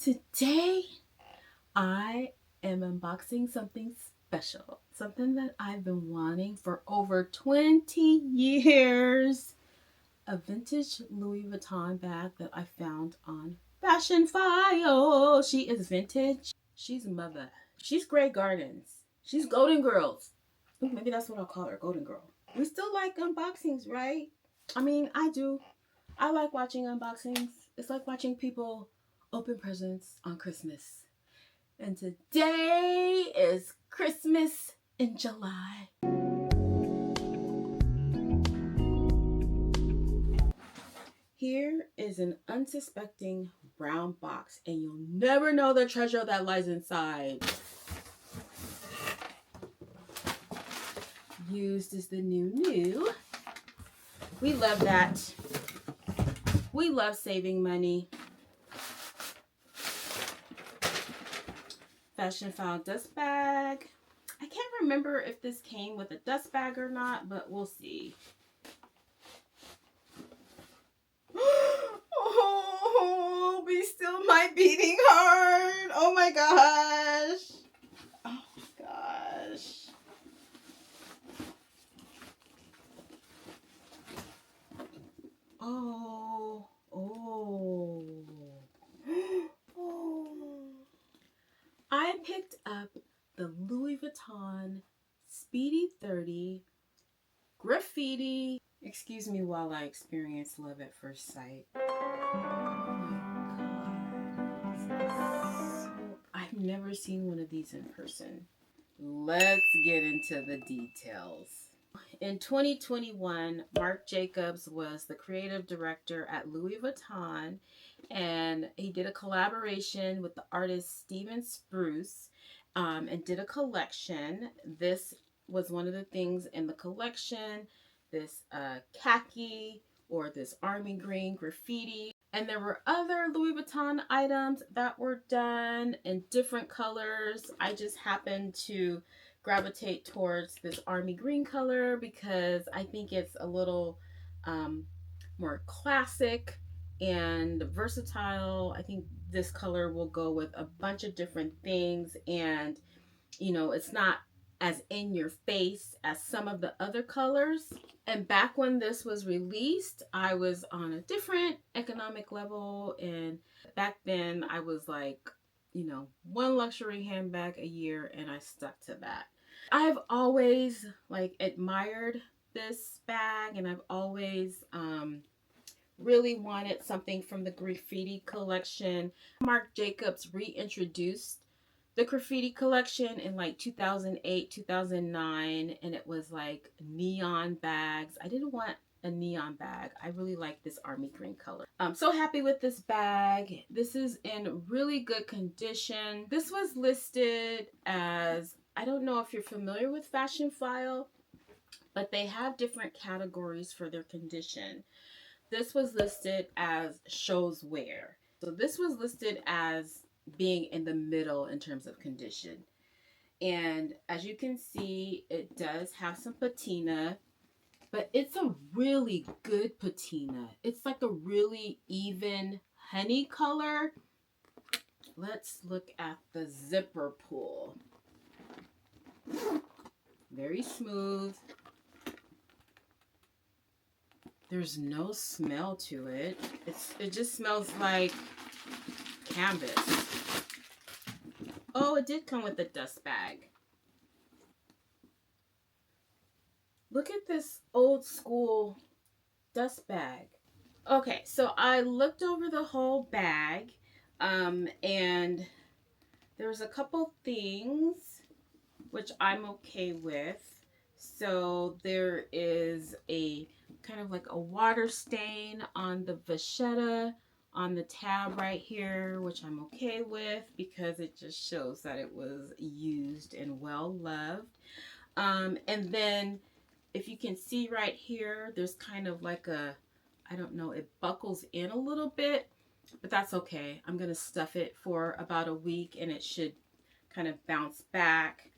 Today, I am unboxing something special, something that I've been wanting for over 20 years. A vintage Louis Vuitton bag that I found on Fashionphile. She is vintage. She's mother. She's Grey Gardens. She's Golden Girls. Ooh, maybe that's what I'll call her, Golden Girl. We still like unboxings, right? I mean, I do. I like watching unboxings. It's like watching people open presents on Christmas. And today is Christmas in July. Here is an unsuspecting brown box, and you'll never know the treasure that lies inside. Used is the new. We love that. We love saving money. Fashionphile dust bag. I can't remember if this came with a dust bag or not, but we'll see. Oh, be still my beating heart. Oh my gosh. Oh my gosh. Oh. I picked up the Louis Vuitton Speedy 30 graffiti. Excuse me while I experience love at first sight. Oh my God. I've never seen one of these in person. Let's get into the details. In 2021, Marc Jacobs was the creative director at Louis Vuitton, and he did a collaboration with the artist Steven Spruce and did a collection. This was one of the things in the collection, this khaki or this army green graffiti. And there were other Louis Vuitton items that were done in different colors. I just happened to gravitate towards this army green color because I think it's a little more classic and versatile. I think this color will go with a bunch of different things, and you know, it's not as in your face as some of the other colors. And back when this was released, I was on a different economic level, and back then I was like, you know, one luxury handbag a year, and I stuck to that. I've always like admired this bag, and I've always really wanted something from the graffiti collection. Marc Jacobs reintroduced the graffiti collection in like 2008, 2009, and it was like neon bags. I didn't want a neon bag. I really like this army green color. I'm so happy with this bag. This is in really good condition. This was listed as, I don't know if you're familiar with Fashionphile, but they have different categories for their condition. This was listed as shows wear. So this was listed as being in the middle in terms of condition. And as you can see, it does have some patina, but it's a really good patina. It's like a really even honey color. Let's look at the zipper pull. Very smooth. There's no smell to it. It just smells like canvas. Oh, it did come with a dust bag. Look at this old school dust bag. Okay, so I looked over the whole bag, and there's a couple things which I'm okay with. So there is a kind of like a water stain on the vachetta on the tab right here, which I'm okay with because it just shows that it was used and well loved. And then if you can see right here, there's kind of like a, I don't know, it buckles in a little bit, but that's okay. I'm going to stuff it for about a week and it should kind of bounce back.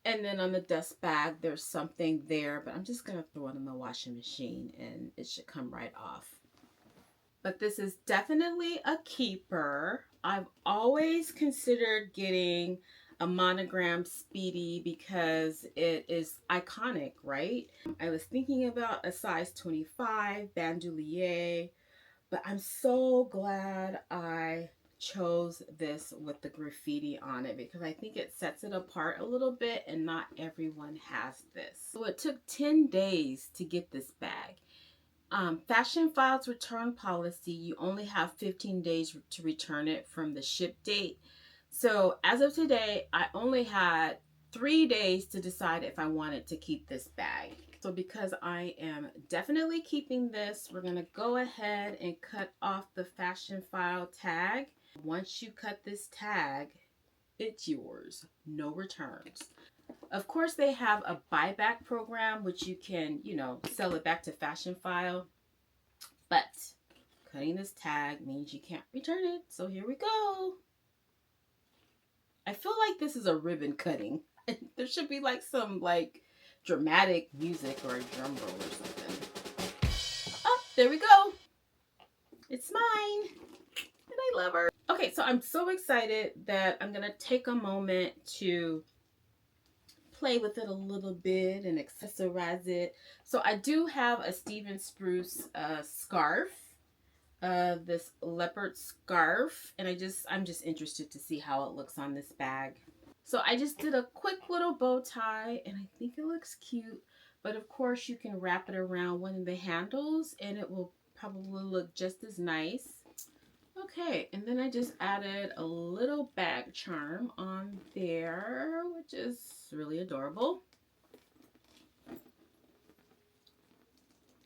And then on the dust bag, there's something there, but I'm just going to throw it in the washing machine and it should come right off. but this is definitely a keeper. I've always considered getting a monogram Speedy because it is iconic, right? I was thinking about a size 25 bandoulier, but I'm so glad I chose this with the graffiti on it because I think it sets it apart a little bit, and not everyone has this. So it took 10 days to get this bag. Fashionphile's return policy, you only have 15 days to return it from the ship date. So as of today, I only had 3 days to decide if I wanted to keep this bag. So because I am definitely keeping this, we're going to go ahead and cut off the Fashionphile tag. Once you cut this tag, it's yours. No returns. Of course, they have a buyback program, which you can, sell it back to Fashionphile. But cutting this tag means you can't return it. So here we go. I feel like this is a ribbon cutting. There should be like some dramatic music or a drum roll or something. Oh, there we go. It's mine. And I love her. Okay, so I'm so excited that I'm going to take a moment to play with it a little bit and accessorize it. So I do have a Steven Spruce scarf. This leopard scarf, and I'm just interested to see how it looks on this bag. So I just did a quick little bow tie, and I think it looks cute, but of course you can wrap it around one of the handles and it will probably look just as nice. Okay, and then I just added a little bag charm on there, which is really adorable.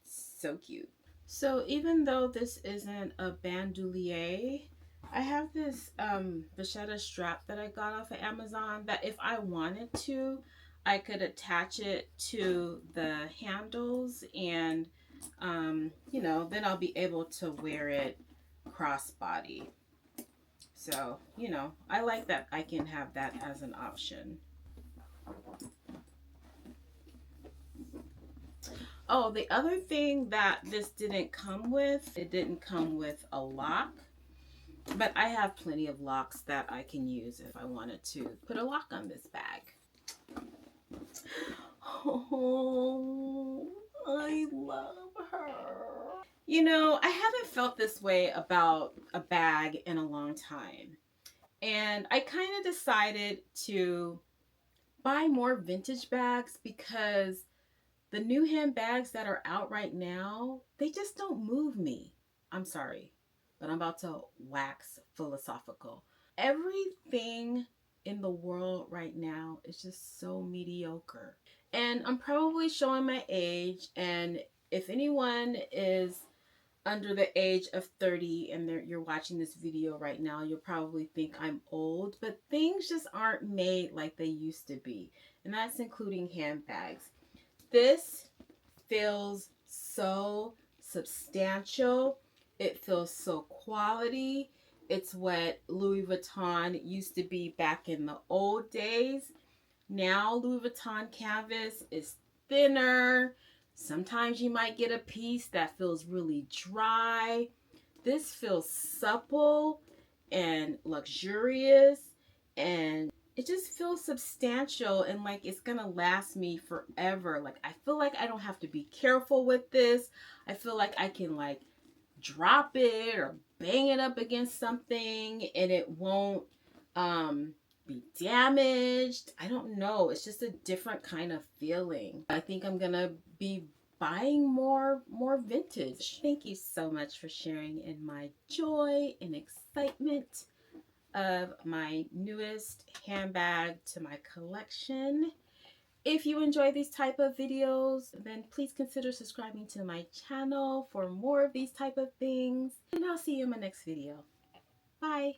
So cute. So even though this isn't a bandoulier, I have this vachetta strap that I got off of Amazon that if I wanted to, I could attach it to the handles, and then I'll be able to wear it crossbody. So, I like that I can have that as an option. Oh, the other thing that this didn't come with, it didn't come with a lock, but I have plenty of locks that I can use if I wanted to put a lock on this bag. Oh, I love her. I haven't felt this way about a bag in a long time. And I kind of decided to buy more vintage bags because the new handbags that are out right now, they just don't move me. I'm sorry, but I'm about to wax philosophical. Everything in the world right now is just so mediocre. And I'm probably showing my age, and if anyone is under the age of 30 and you're watching this video right now, you'll probably think I'm old, but things just aren't made like they used to be. And that's including handbags. This feels so substantial. It feels so quality. It's what Louis Vuitton used to be back in the old days. Now Louis Vuitton canvas is thinner. Sometimes you might get a piece that feels really dry. This feels supple and luxurious, and it just feels substantial and like it's gonna last me forever. Like I feel like I don't have to be careful with this. I feel like I can drop it or bang it up against something and it won't be damaged. I don't know. It's just a different kind of feeling. I think I'm gonna be buying more vintage. Thank you so much for sharing in my joy and excitement of my newest handbag to my collection. If you enjoy these type of videos, then please consider subscribing to my channel for more of these type of things. And I'll see you in my next video. Bye.